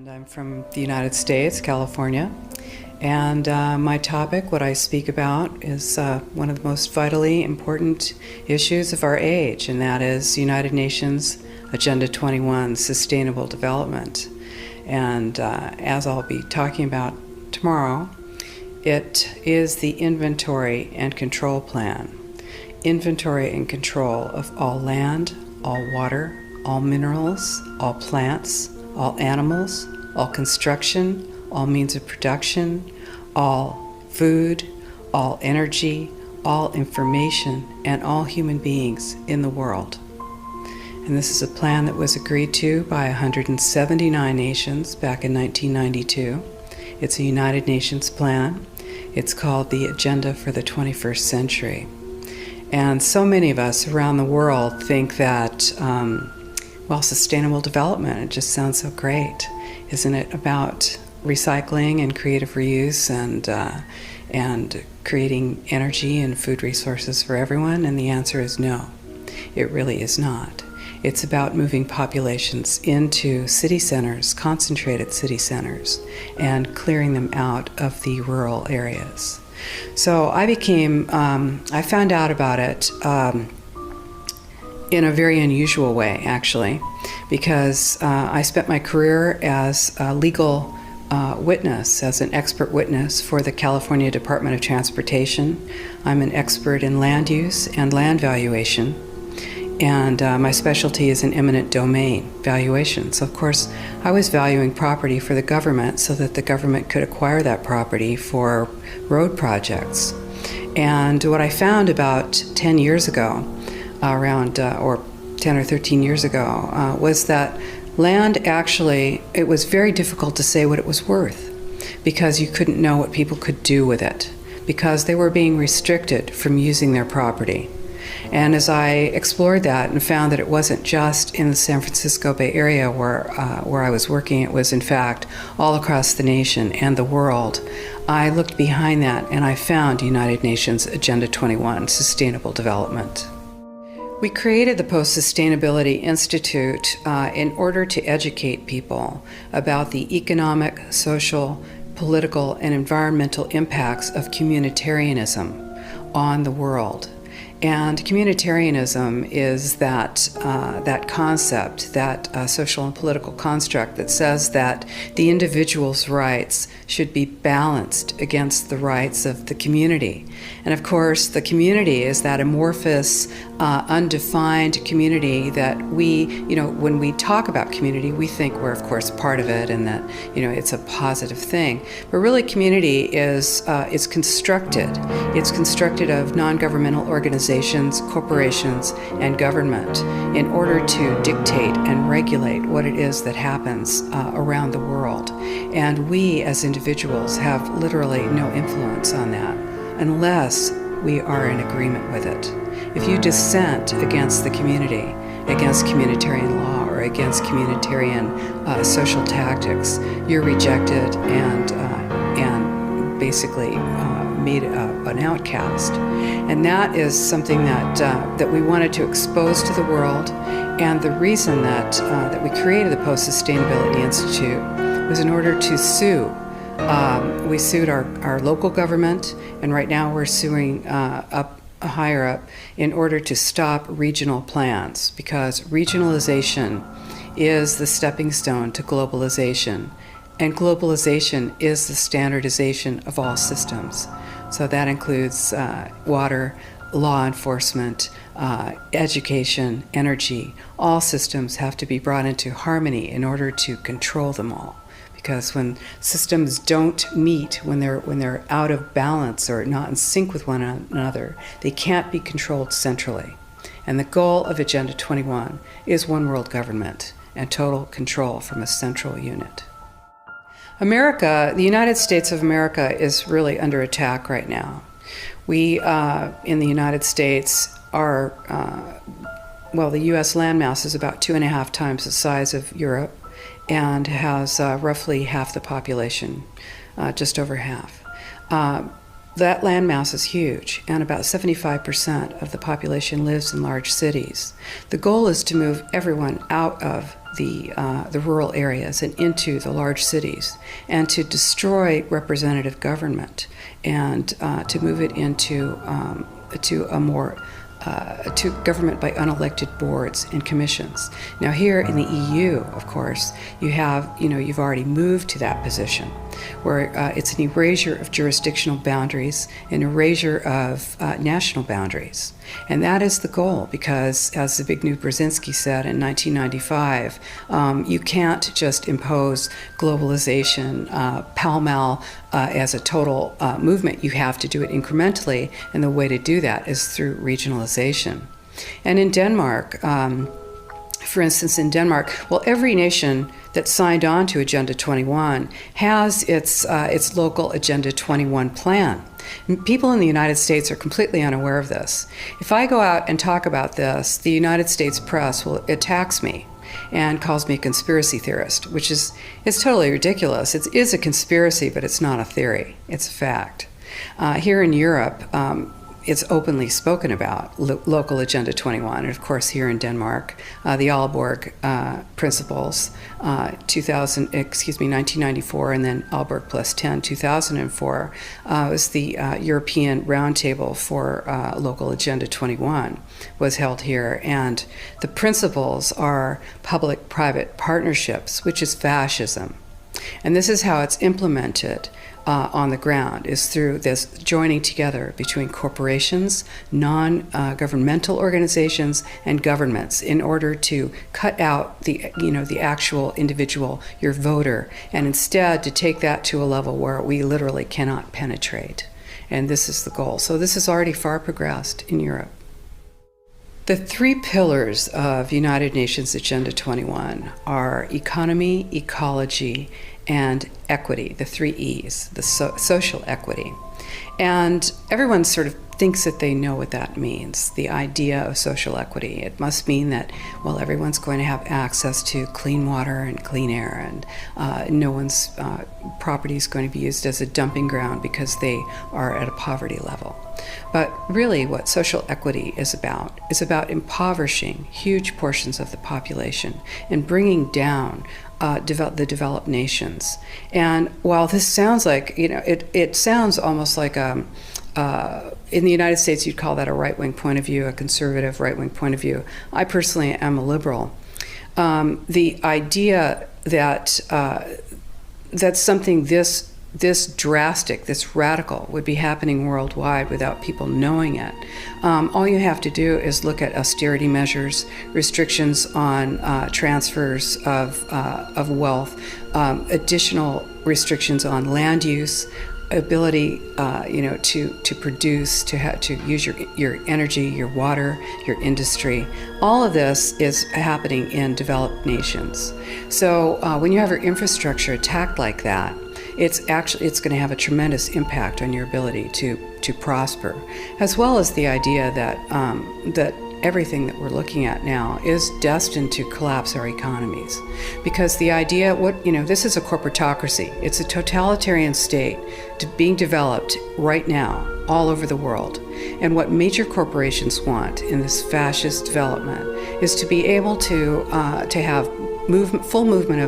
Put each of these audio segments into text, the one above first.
And I'm from the United States, California. And my topic, what I speak about, is one of the most vitally important issues of our age, and that is United Nations Agenda 21, Sustainable Development. And as I'll be talking about tomorrow, it is the inventory and control plan. Inventory and control of all land, all water, all minerals, all plants, all animals, all construction, all means of production, all food, all energy, all information, and all human beings in the world. And this is a plan that was agreed to by 179 nations back in 1992. It's a United Nations plan. It's called the Agenda for the 21st Century. And so many of us around the world think that, sustainable development, it just sounds so great. Isn't it about recycling and creative reuse and creating energy and food resources for everyone? And the answer is no, it really is not. It's about moving populations into city centers, concentrated city centers, and clearing them out of the rural areas. So I found out about it in a very unusual way, actually, because I spent my career as a legal witness, as an expert witness for the California Department of Transportation. I'm an expert in land use and land valuation. And my specialty is in eminent domain valuation. So of course, I was valuing property for the government so that the government could acquire that property for road projects. And what I found about 10 years ago, or 10 or 13 years ago, was that land actually, it was very difficult to say what it was worth because you couldn't know what people could do with it because they were being restricted from using their property. And as I explored that and found that it wasn't just in the San Francisco Bay Area where I was working, it was in fact all across the nation and the world, I looked behind that and I found United Nations Agenda 21, Sustainable Development. We created the Post-Sustainability Institute in order to educate people about the economic, social, political, and environmental impacts of communitarianism on the world. And communitarianism is that concept, that social and political construct that says that the individual's rights should be balanced against the rights of the community. And of course, the community is that amorphous, undefined community that when we talk about community, we think we're of course part of it and that, it's a positive thing. But really community is constructed. It's constructed of non-governmental organizations, corporations, and government in order to dictate and regulate what it is that happens around the world. And we as individuals have literally no influence on that unless we are in agreement with it. If you dissent against the community, against communitarian law or against communitarian social tactics, you're rejected and basically made an outcast. And that is something that we wanted to expose to the world. And the reason that we created the Post-Sustainability Institute was in order to sue. We sued our local government, and right now we're suing higher up in order to stop regional plans, because regionalization is the stepping stone to globalization, and globalization is the standardization of all systems. So that includes water, law enforcement, education, energy. All systems have to be brought into harmony in order to control them all. Because when systems don't meet, when they're out of balance or not in sync with one another, they can't be controlled centrally. And the goal of Agenda 21 is one world government and total control from a central unit. America, the United States of America, is really under attack right now. We, in the United States, are, the U.S. landmass is about 2.5 times the size of Europe, and has roughly half the population, just over half. That landmass is huge, and about 75% of the population lives in large cities. The goal is to move everyone out of the rural areas and into the large cities, and to destroy representative government and to move it into to a more to government by unelected boards and commissions. Now here in the EU, of course, you've already moved to that position where it's an erasure of jurisdictional boundaries, an erasure of national boundaries. And that is the goal, because as Zbigniew Brzezinski said in 1995, you can't just impose globalization pell-mell as a total movement. You have to do it incrementally, and the way to do that is through regionalization. And in Denmark, for instance, in Denmark, well, every nation that signed on to Agenda 21 has its local Agenda 21 plan. People in the United States are completely unaware of this. If I go out and talk about this, the United States press attacks me and calls me a conspiracy theorist, which is totally ridiculous. It is a conspiracy, but it's not a theory. It's a fact. Here in Europe, it's openly spoken about, local Agenda 21, and of course here in Denmark, the Aalborg Principles, 1994, and then Aalborg Plus 10, 2004, was the European Roundtable for local Agenda 21, was held here, and the principles are public-private partnerships, which is fascism. And this is how it's implemented on the ground, is through this joining together between corporations, non-governmental organizations, and governments in order to cut out the actual individual, your voter, and instead to take that to a level where we literally cannot penetrate. And this is the goal. So this is already far progressed in Europe. The three pillars of United Nations Agenda 21 are economy, ecology, and equity, the three E's, the social equity. And everyone sort of thinks that they know what that means, the idea of social equity. It must mean that, well, everyone's going to have access to clean water and clean air, and no one's property is going to be used as a dumping ground because they are at a poverty level. But really what social equity is about impoverishing huge portions of the population and bringing down the developed nations. And while this sounds like, it sounds almost like in the United States you'd call that a right-wing point of view, a conservative right-wing point of view. I personally am a liberal. The idea that that something this drastic, this radical would be happening worldwide without people knowing it. All you have to do is look at austerity measures, restrictions on transfers of wealth, additional restrictions on land use, ability, to produce, to use your energy, your water, your industry. All of this is happening in developed nations. So when you have your infrastructure attacked like that, it's going to have a tremendous impact on your ability to prosper, as well as the idea that that everything that we're looking at now is destined to collapse our economies, because the idea, this is a corporatocracy. It's a totalitarian state being developed right now all over the world, and what major corporations want in this fascist development is to be able to have full movement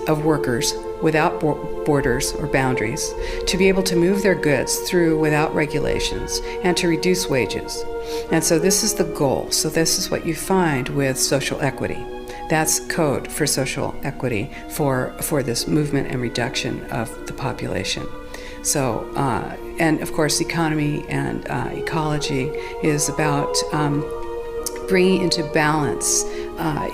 of workers without borders or boundaries, to be able to move their goods through without regulations, and to reduce wages. And so this is the goal. So this is what you find with social equity. That's code for social equity for this movement and reduction of the population. So, and of course, economy and ecology is about bringing into balance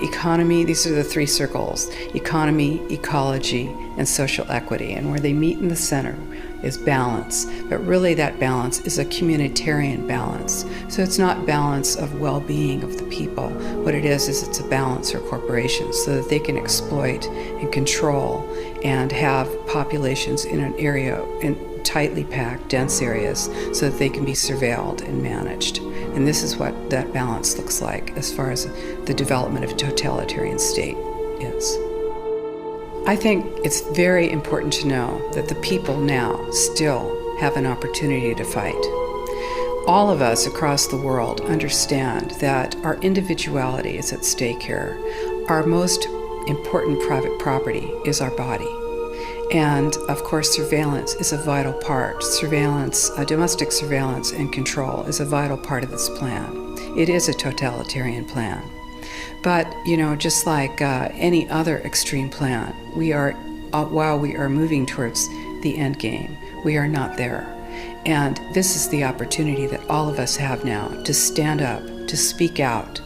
economy. These are the three circles: economy, ecology, and social equity. And where they meet in the center is balance. But really that balance is a communitarian balance. So it's not balance of well-being of the people. What it is it's a balance for corporations so that they can exploit and control and have populations in an area, in tightly packed, dense areas, so that they can be surveilled and managed. And this is what that balance looks like as far as the development of a totalitarian state is. I think it's very important to know that the people now still have an opportunity to fight. All of us across the world understand that our individuality is at stake here. our most important private property is our body. And of course, surveillance is a vital part. Surveillance, domestic surveillance and control is a vital part of this plan. It is a totalitarian plan. But, just like any other extreme plan, while we are moving towards the end game, we are not there. And this is the opportunity that all of us have now to stand up, to speak out,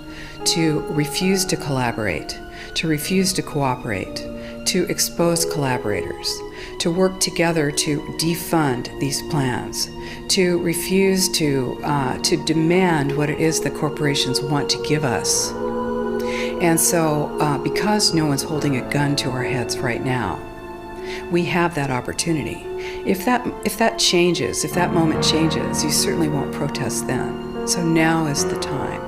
to refuse to collaborate, to refuse to cooperate, to expose collaborators, to work together to defund these plans, to refuse to demand what it is that corporations want to give us. And so, because no one's holding a gun to our heads right now, we have that opportunity. If that changes, if that moment changes, you certainly won't protest then. So now is the time.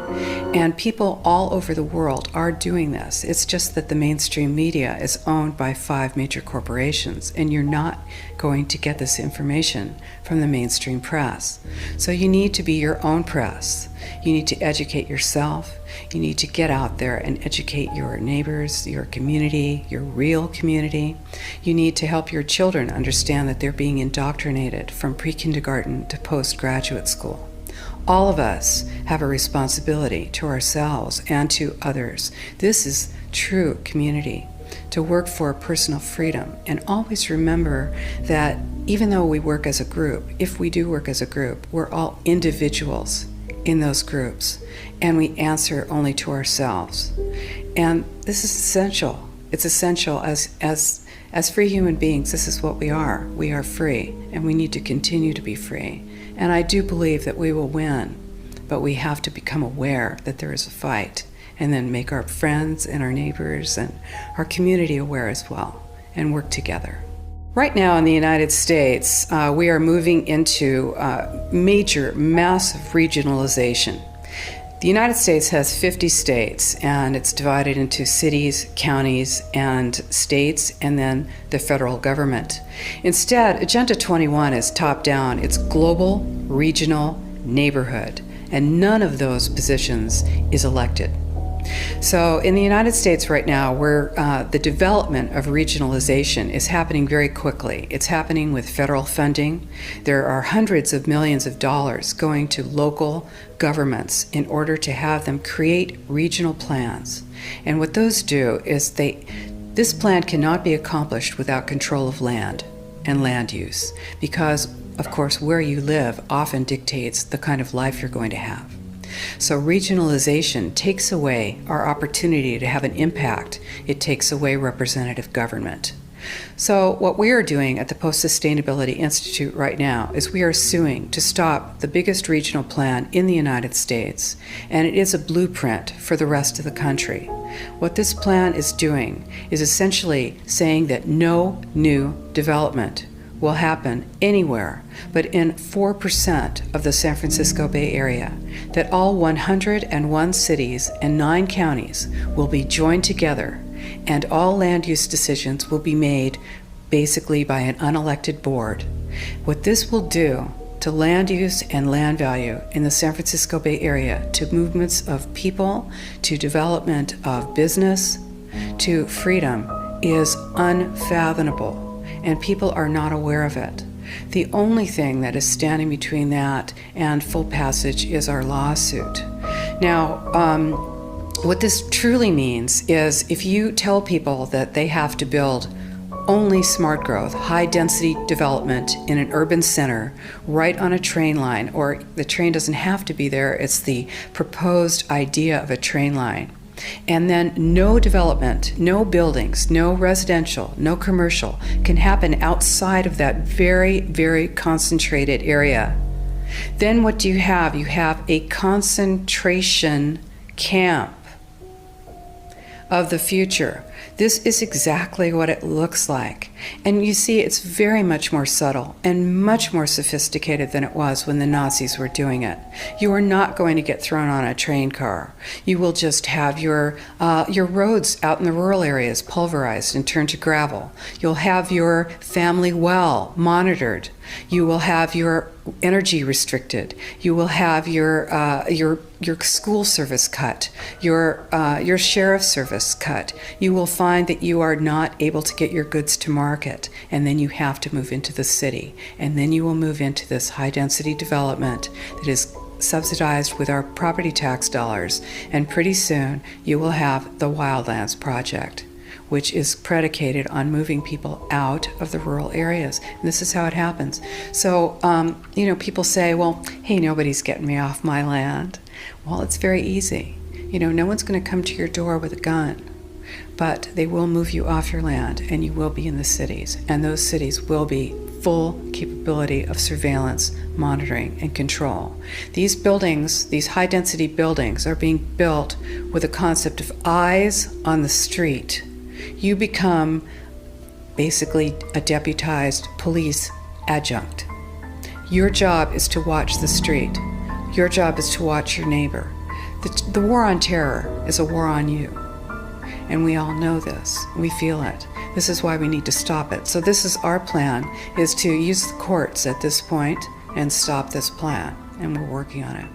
And people all over the world are doing this. It's just that the mainstream media is owned by 5 major corporations, and you're not going to get this information from the mainstream press. So you need to be your own press. You need to educate yourself. You need to get out there and educate your neighbors, your community, your real community. You need to help your children understand that they're being indoctrinated from pre-kindergarten to postgraduate school. All of us have a responsibility to ourselves and to others. This is true community, to work for personal freedom. And always remember that even though we work as a group, if we do work as a group, we're all individuals in those groups, and we answer only to ourselves. And this is essential. It's essential as free human beings. This is what we are. We are free, and we need to continue to be free. And I do believe that we will win, but we have to become aware that there is a fight, and then make our friends and our neighbors and our community aware as well, and work together. Right now in the United States, we are moving into massive regionalization. The United States has 50 states, and it's divided into cities, counties, and states, and then the federal government. Instead, Agenda 21 is top-down. It's global, regional, neighborhood, and none of those positions is elected. So in the United States right now, where the development of regionalization is happening very quickly. It's happening with federal funding. There are hundreds of millions of dollars going to local governments in order to have them create regional plans. And what those do is this plan cannot be accomplished without control of land and land use, because, of course, where you live often dictates the kind of life you're going to have. So regionalization takes away our opportunity to have an impact. It takes away representative government. So what we are doing at the Post-Sustainability Institute right now is we are suing to stop the biggest regional plan in the United States, and it is a blueprint for the rest of the country. What this plan is doing is essentially saying that no new development will happen anywhere but in 4% of the San Francisco Bay Area, that all 101 cities and 9 counties will be joined together, and all land use decisions will be made basically by an unelected board. What this will do to land use and land value in the San Francisco Bay Area, to movements of people, to development of business, to freedom, is unfathomable. And people are not aware of it. The only thing that is standing between that and full passage is our lawsuit. Now, what this truly means is if you tell people that they have to build only smart growth, high density development in an urban center right on a train line, or the train doesn't have to be there, it's the proposed idea of a train line. And then no development, no buildings, no residential, no commercial can happen outside of that very, very concentrated area. Then what do you have? You have a concentration camp of the future. This is exactly what it looks like. And you see, it's very much more subtle and much more sophisticated than it was when the Nazis were doing it. You are not going to get thrown on a train car. You will just have your roads out in the rural areas pulverized and turned to gravel. You'll have your family well monitored. You will have your energy restricted. You will have your school service cut, your sheriff's service cut. You will find that you are not able to get your goods to market, and then you have to move into the city, and then you will move into this high-density development that is subsidized with our property tax dollars, and pretty soon you will have the Wildlands Project, which is predicated on moving people out of the rural areas. And this is how it happens. So, people say, well, hey, nobody's getting me off my land. Well, it's very easy. No one's going to come to your door with a gun, but they will move you off your land, and you will be in the cities. And those cities will be full capability of surveillance, monitoring, and control. These buildings, these high-density buildings, are being built with a concept of eyes on the street. You become basically a deputized police adjunct. Your job is to watch the street. Your job is to watch your neighbor. The war on terror is a war on you. And we all know this. We feel it. This is why we need to stop it. So this is our plan, is to use the courts at this point and stop this plan. And we're working on it.